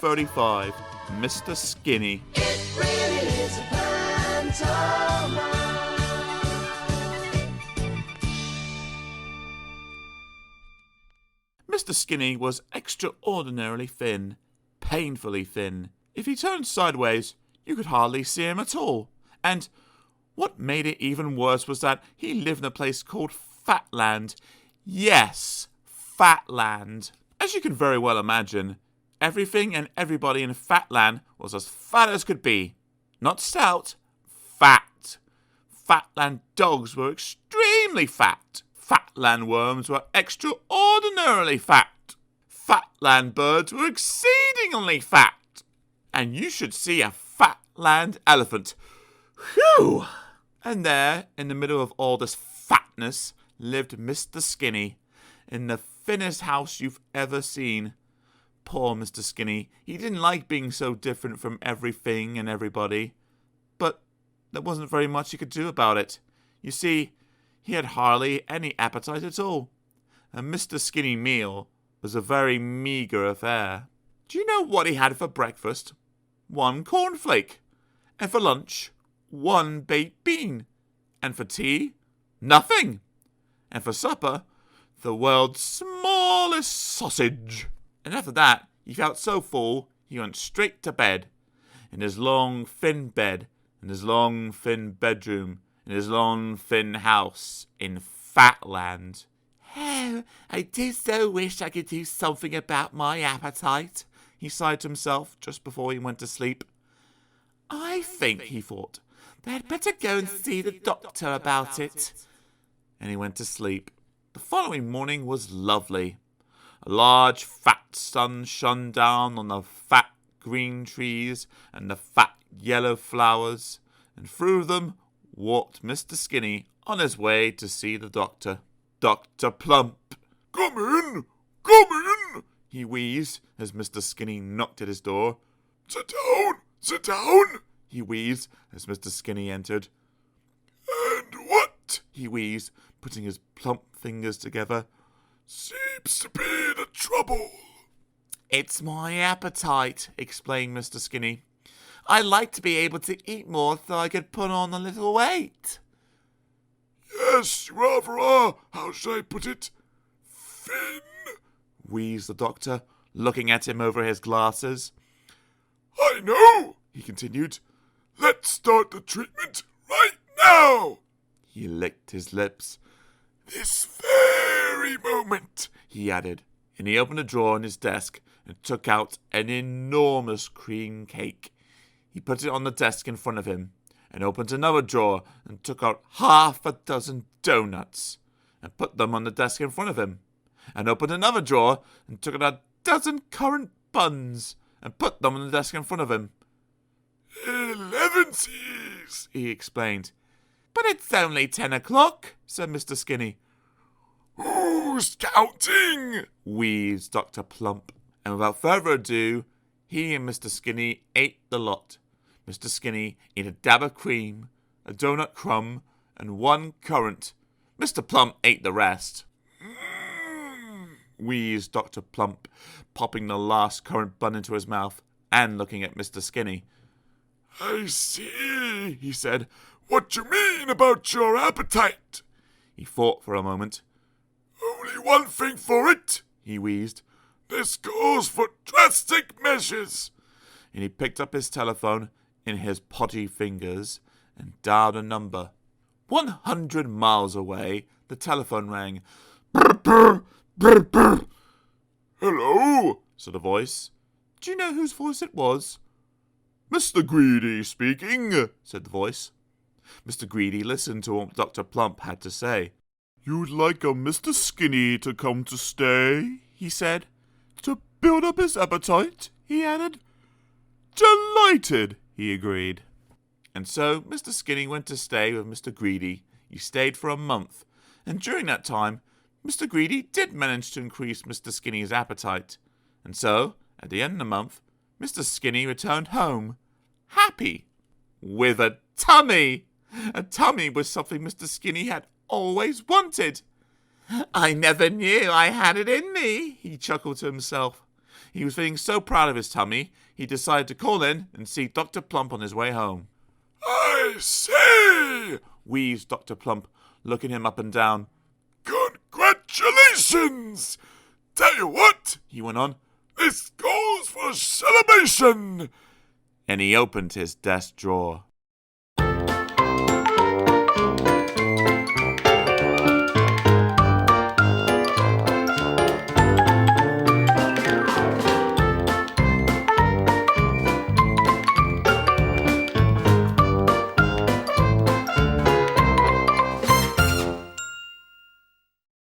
35, Mr. Skinny. It really is a pantomime. Mr. Skinny was extraordinarily thin, painfully thin. If he turned sideways, you could hardly see him at all. And what made it even worse was that he lived in a place called Fatland. Yes, Fatland. As you can very well imagine, everything and everybody in Fatland was as fat as could be. Not stout, fat. Fatland dogs were extremely fat. Fatland worms were extraordinarily fat. Fatland birds were exceedingly fat. And you should see a Fatland elephant. Whew! And there, in the middle of all this fatness, lived Mr. Skinny, in the thinnest house you've ever seen. Poor Mr. Skinny. He didn't like being so different from everything and everybody. But there wasn't very much he could do about it. You see, he had hardly any appetite at all. And Mr. Skinny meal was a very meagre affair. Do you know what he had for breakfast? 1 cornflake. And for lunch, 1 baked bean. And for tea, nothing. And for supper, the world's smallest sausage. And after that, he felt so full, he went straight to bed. In his long, thin bed, in his long, thin bedroom, in his long, thin house in Fatland. Oh, I do so wish I could do something about my appetite, he sighed to himself just before he went to sleep. I think, he thought, that I'd better go and see the doctor about it. And he went to sleep. The following morning was lovely. A large fat sun shone down on the fat green trees and the fat yellow flowers, and through them walked Mr. Skinny on his way to see the doctor. Dr. Plump. Come in, he wheezed as Mr. Skinny knocked at his door. Sit down, he wheezed as Mr. Skinny entered. And what, he wheezed, putting his plump fingers together, seems to be the trouble? It's my appetite, explained Mr. Skinny. I like to be able to eat more so I could put on a little weight. Yes, you are, how shall I put it, thin, wheezed the doctor, looking at him over his glasses. I know, he continued. Let's start the treatment right now. He licked his lips. This very moment, he added, and he opened a drawer in his desk and took out an enormous cream cake. He put it on the desk in front of him, and opened another drawer and took out 6 donuts, and put them on the desk in front of him, and opened another drawer and took out 12 currant buns, and put them on the desk in front of him. 11 C's, he explained. But it's only 10 o'clock, said Mr. Skinny. Who's counting? Wheezed Dr. Plump. And without further ado, he and Mr. Skinny ate the lot. Mr. Skinny ate a dab of cream, a donut crumb, and 1 currant. Mr. Plump ate the rest. Wheezed Dr. Plump, popping the last currant bun into his mouth and looking at Mr. Skinny. I see, he said. What you mean about your appetite? He thought for a moment. Only one thing for it, he wheezed. This calls for drastic measures. And he picked up his telephone in his podgy fingers and dialed a number. 100 miles away, the telephone rang. Brr, brr, brr, brr. Hello, said a voice. Do you know whose voice it was? Mr. Greedy speaking, said the voice. Mr. Greedy listened to what Dr. Plump had to say. You'd like a Mr. Skinny to come to stay, he said. To build up his appetite, he added. Delighted, he agreed. And so Mr. Skinny went to stay with Mr. Greedy. He stayed for a month, and during that time, Mr. Greedy did manage to increase Mr. Skinny's appetite. And so, at the end of the month, Mr. Skinny returned home, happy, with a tummy. A tummy was something Mr. Skinny had always wanted. I never knew I had it in me, he chuckled to himself. He was feeling so proud of his tummy, he decided to call in and see Dr. Plump on his way home. I say, Wheezed Dr. Plump, looking him up and down. Congratulations! Tell you what, He went on, this goes for celebration. and he opened his desk drawer.